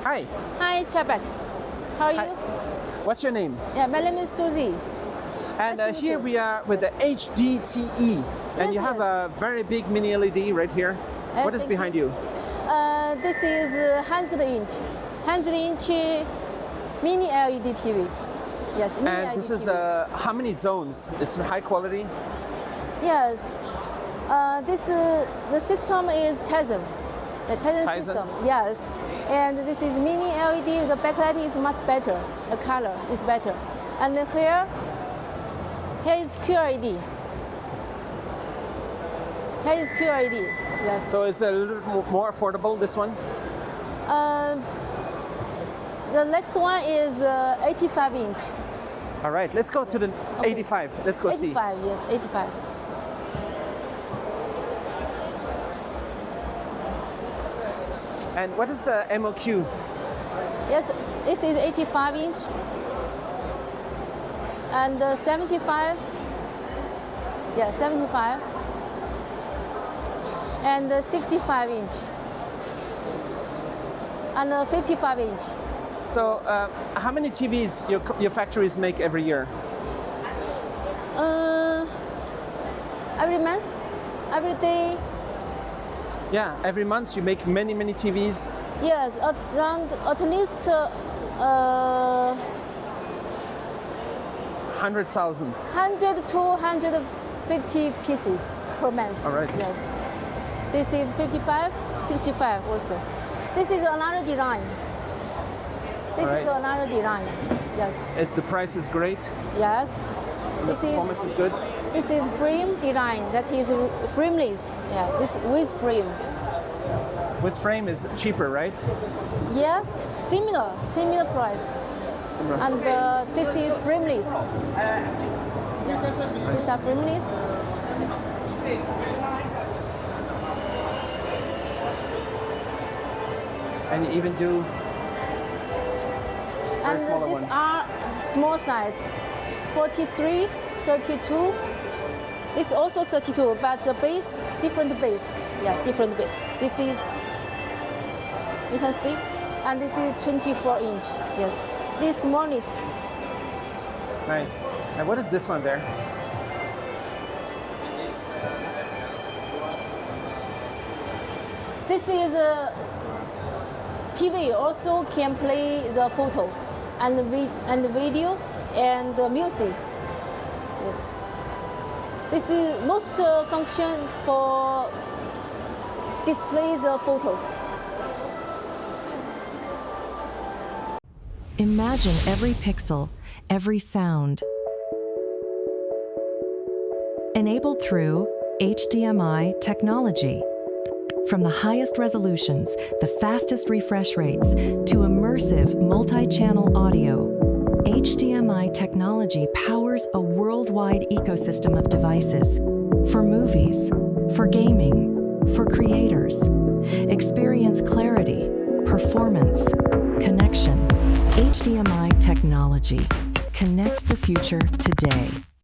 Hi. Hi, Chabex. How are Hi. you? What's your name? Yeah, my name is Susie. And Nice to meet here you. we are with the HDTE. And Yes, you have yes. a very big mini LED right here. What is thank behind you. you? This is 100-inch mini LED TV. Yes, mini And LED this is TV. how many zones? It's high quality? Yes. The system is Tizen. The Tizen Tizen? system. Yes. And this is mini LED. The backlight is much better. The color is better. And here is QLED. Here is QLED. Yes. So it's a little more affordable, this one? The next one is 85-inch. All right, let's go to the Okay. 85. Let's go see. 85, yes, 85. And what is the MOQ? Yes, this is 85-inch. And 75. Yeah, 75. And 65-inch. And 55-inch. So how many TVs your factories make every year? Every month, every day. Yeah, every month you make many TVs. Yes, around at least Hundred thousands. 100 to 150 pieces per month. All right. Yes. This is 55, 65 also. This is another design. This All right. is another design. Yes. The price is great. Yes. And the performance is good. This is frame design. That is frameless. Yeah. This with frame. With frame is cheaper, right? Yes. Similar price. Similar. And this is frameless. Yeah. These are frameless. And you even do And smaller these one. are small size, 43, 32. This also 32, but the base, different base. Yeah, different base. This is, you can see, and this is 24-inch. Yes, this smallest. Nice. And what is this one there? This is a TV. Also can play the photo, and the video, and the music. Yes. This is most function for display the photo. Imagine every pixel, every sound. Enabled through HDMI technology. From the highest resolutions, the fastest refresh rates, to immersive multi-channel audio, HDMI technology powers a worldwide ecosystem of devices for movies, for gaming, for creators. Experience clarity, performance, connection. HDMI technology. Connect the future today.